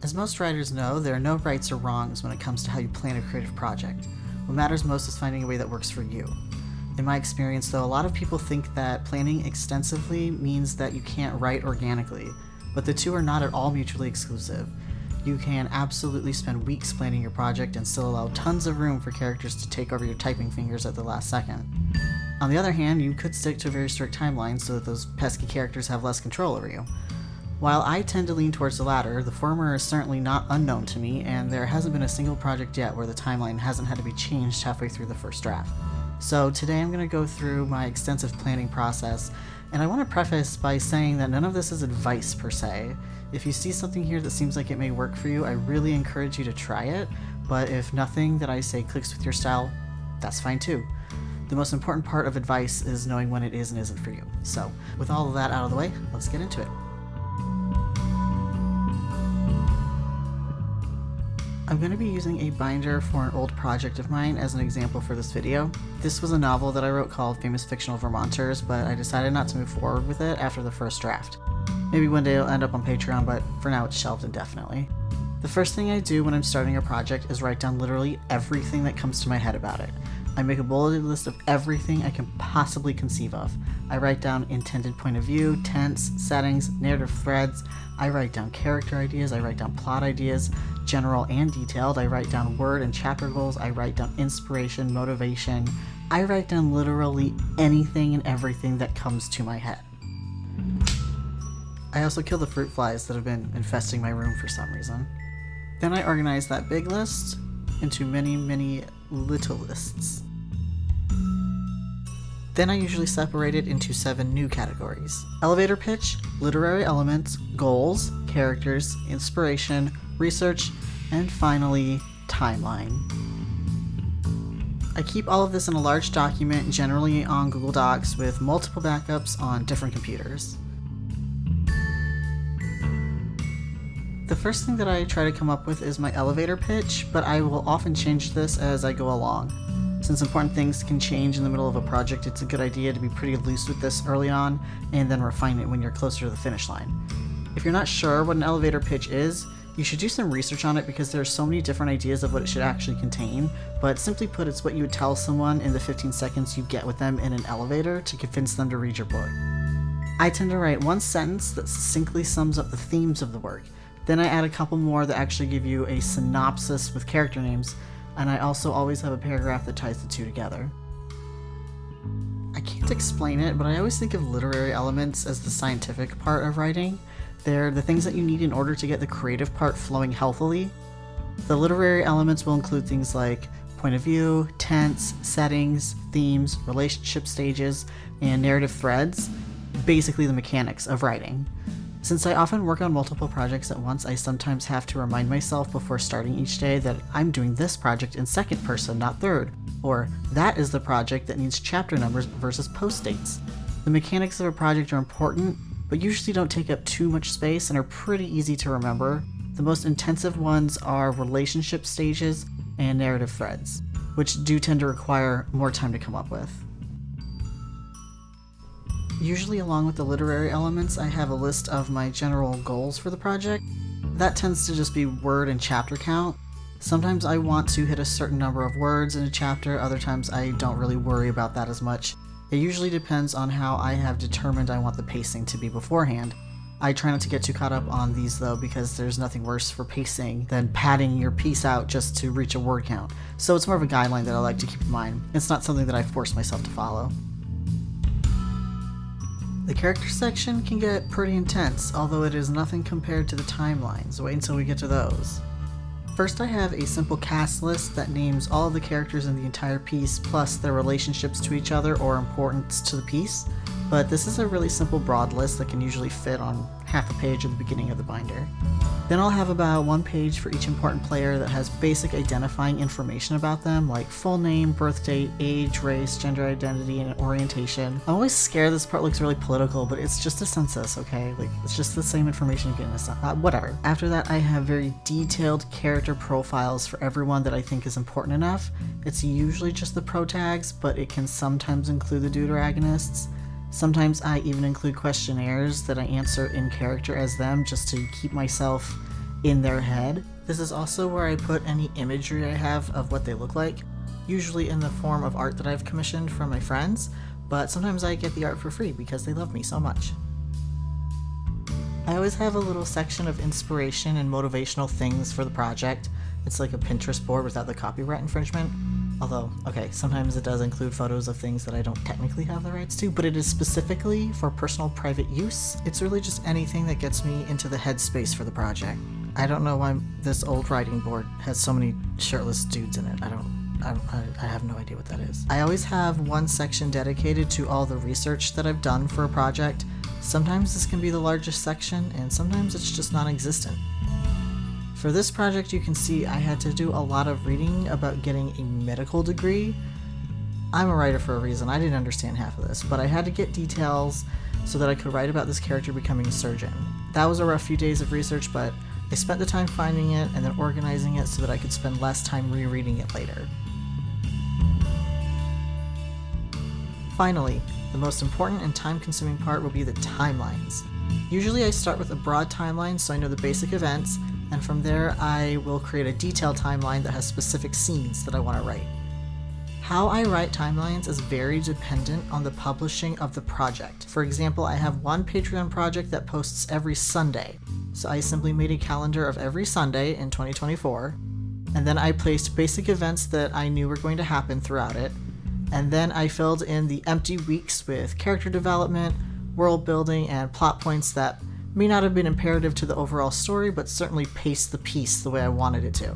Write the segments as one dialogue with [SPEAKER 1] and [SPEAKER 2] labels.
[SPEAKER 1] As most writers know, there are no rights or wrongs when it comes to how you plan a creative project. What matters most is finding a way that works for you. In my experience, though, a lot of people think that planning extensively means that you can't write organically, but the two are not at all mutually exclusive. You can absolutely spend weeks planning your project and still allow tons of room for characters to take over your typing fingers at the last second. On the other hand, you could stick to a very strict timeline so that those pesky characters have less control over you. While I tend to lean towards the latter, the former is certainly not unknown to me, and there hasn't been a single project yet where the timeline hasn't had to be changed halfway through the first draft. So today I'm going to go through my extensive planning process, and I want to preface by saying that none of this is advice per se. If you see something here that seems like it may work for you, I really encourage you to try it, but if nothing that I say clicks with your style, that's fine too. The most important part of advice is knowing when it is and isn't for you. So, with all of that out of the way, let's get into it. I'm going to be using a binder for an old project of mine as an example for this video. This was a novel that I wrote called Famous Fictional Vermonters, but I decided not to move forward with it after the first draft. Maybe one day it'll end up on Patreon, but for now it's shelved indefinitely. The first thing I do when I'm starting a project is write down literally everything that comes to my head about it. I make a bulleted list of everything I can possibly conceive of. I write down intended point of view, tense, settings, narrative threads. I write down character ideas, I write down plot ideas, general and detailed. I write down word and chapter goals. I write down inspiration, motivation. I write down literally anything and everything that comes to my head. I also kill the fruit flies that have been infesting my room for some reason. Then I organize that big list into many, many little lists. Then I usually separate it into 7 new categories: elevator pitch, literary elements, goals, characters, inspiration, research, and finally, timeline. I keep all of this in a large document, generally on Google Docs, with multiple backups on different computers. The first thing that I try to come up with is my elevator pitch, but I will often change this as I go along. Since important things can change in the middle of a project, it's a good idea to be pretty loose with this early on, and then refine it when you're closer to the finish line. If you're not sure what an elevator pitch is, you should do some research on it because there are so many different ideas of what it should actually contain, but simply put, it's what you would tell someone in the 15 seconds you get with them in an elevator to convince them to read your book. I tend to write one sentence that succinctly sums up the themes of the work. Then I add a couple more that actually give you a synopsis with character names, and I also always have a paragraph that ties the two together. I can't explain it, but I always think of literary elements as the scientific part of writing. They're the things that you need in order to get the creative part flowing healthily. The literary elements will include things like point of view, tense, settings, themes, relationship stages, and narrative threads, basically the mechanics of writing. Since I often work on multiple projects at once, I sometimes have to remind myself before starting each day that I'm doing this project in second person, not third, or that is the project that needs chapter numbers versus post dates. The mechanics of a project are important, but usually don't take up too much space and are pretty easy to remember. The most intensive ones are relationship stages and narrative threads, which do tend to require more time to come up with. Usually along with the literary elements, I have a list of my general goals for the project. That tends to just be word and chapter count. Sometimes I want to hit a certain number of words in a chapter, other times I don't really worry about that as much. It usually depends on how I have determined I want the pacing to be beforehand. I try not to get too caught up on these though, because there's nothing worse for pacing than padding your piece out just to reach a word count. So it's more of a guideline that I like to keep in mind. It's not something that I force myself to follow. The character section can get pretty intense, although it is nothing compared to the timelines. Wait until we get to those. First, I have a simple cast list that names all of the characters in the entire piece, plus their relationships to each other or importance to the piece. But this is a really simple broad list that can usually fit on half a page at the beginning of the binder. Then I'll have about 1 page for each important player that has basic identifying information about them, like full name, birth date, age, race, gender identity, and orientation. I'm always scared this part looks really political, but it's just a census, okay? Like, it's just the same information you get in a census. Whatever. After that, I have very detailed character profiles for everyone that I think is important enough. It's usually just the pro tags, but it can sometimes include the deuteragonists. Sometimes I even include questionnaires that I answer in character as them, just to keep myself in their head. This is also where I put any imagery I have of what they look like, usually in the form of art that I've commissioned from my friends, but sometimes I get the art for free because they love me so much. I always have a little section of inspiration and motivational things for the project. It's like a Pinterest board without the copyright infringement. Although, okay, sometimes it does include photos of things that I don't technically have the rights to, but it is specifically for personal private use. It's really just anything that gets me into the headspace for the project. I don't know why this old writing board has so many shirtless dudes in it. I have no idea what that is. I always have one section dedicated to all the research that I've done for a project. Sometimes this can be the largest section, and sometimes it's just non-existent. For this project, you can see I had to do a lot of reading about getting a medical degree. I'm a writer for a reason. I didn't understand half of this, but I had to get details so that I could write about this character becoming a surgeon. That was a rough few days of research, but I spent the time finding it and then organizing it so that I could spend less time rereading it later. Finally, the most important and time-consuming part will be the timelines. Usually I start with a broad timeline so I know the basic events, and from there I will create a detailed timeline that has specific scenes that I want to write. How I write timelines is very dependent on the publishing of the project. For example, I have one Patreon project that posts every Sunday, so I simply made a calendar of every Sunday in 2024, and then I placed basic events that I knew were going to happen throughout it, and then I filled in the empty weeks with character development, world building, and plot points that may not have been imperative to the overall story, but certainly paced the piece the way I wanted it to.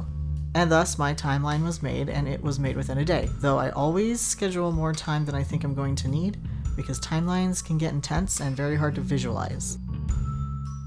[SPEAKER 1] And thus, my timeline was made, and it was made within a day, though I always schedule more time than I think I'm going to need, because timelines can get intense and very hard to visualize.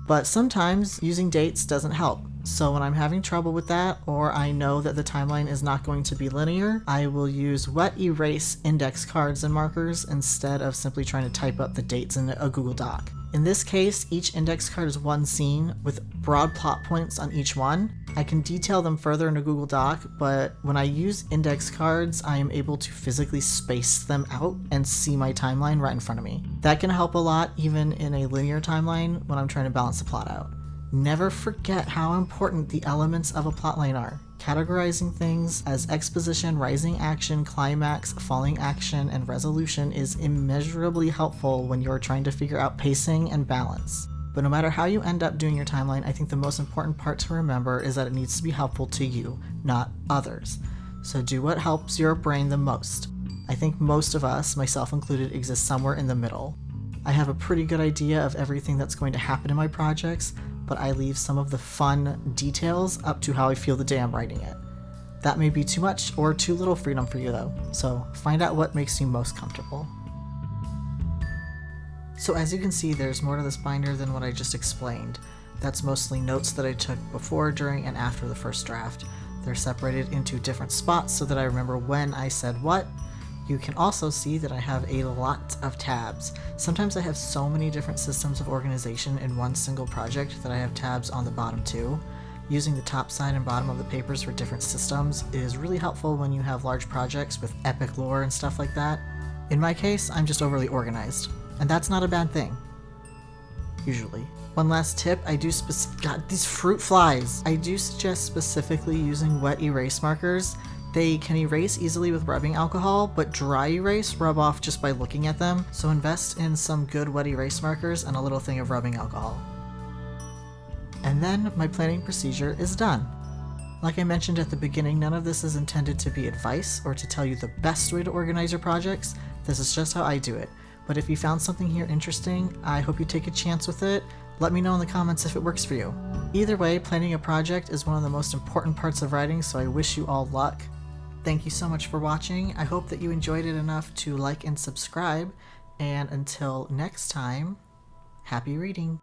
[SPEAKER 1] But sometimes using dates doesn't help, so when I'm having trouble with that, or I know that the timeline is not going to be linear, I will use wet erase index cards and markers instead of simply trying to type up the dates in a Google Doc. In this case, each index card is one scene with broad plot points on each one. I can detail them further in a Google Doc, but when I use index cards, I am able to physically space them out and see my timeline right in front of me. That can help a lot even in a linear timeline when I'm trying to balance the plot out. Never forget how important the elements of a plotline are. Categorizing things as exposition, rising action, climax, falling action, and resolution is immeasurably helpful when you're trying to figure out pacing and balance. But no matter how you end up doing your timeline, I think the most important part to remember is that it needs to be helpful to you, not others. So do what helps your brain the most. I think most of us, myself included, exist somewhere in the middle. I have a pretty good idea of everything that's going to happen in my projects, but I leave some of the fun details up to how I feel the day I'm writing it. That may be too much or too little freedom for you though, so find out what makes you most comfortable. So as you can see, there's more to this binder than what I just explained. That's mostly notes that I took before, during, and after the first draft. They're separated into different spots so that I remember when I said what. You can also see that I have a lot of tabs. Sometimes I have so many different systems of organization in one single project that I have tabs on the bottom too. Using the top side and bottom of the papers for different systems is really helpful when you have large projects with epic lore and stuff like that. In my case, I'm just overly organized, and that's not a bad thing. Usually. One last tip, God, these fruit flies! I do suggest specifically using wet erase markers. They can erase easily with rubbing alcohol, but dry erase rub off just by looking at them, so invest in some good wet erase markers and a little thing of rubbing alcohol. And then my planning procedure is done. Like I mentioned at the beginning, none of this is intended to be advice or to tell you the best way to organize your projects. This is just how I do it. But if you found something here interesting, I hope you take a chance with it. Let me know in the comments if it works for you. Either way, planning a project is one of the most important parts of writing, so I wish you all luck. Thank you so much for watching. I hope that you enjoyed it enough to like and subscribe. And until next time, happy reading.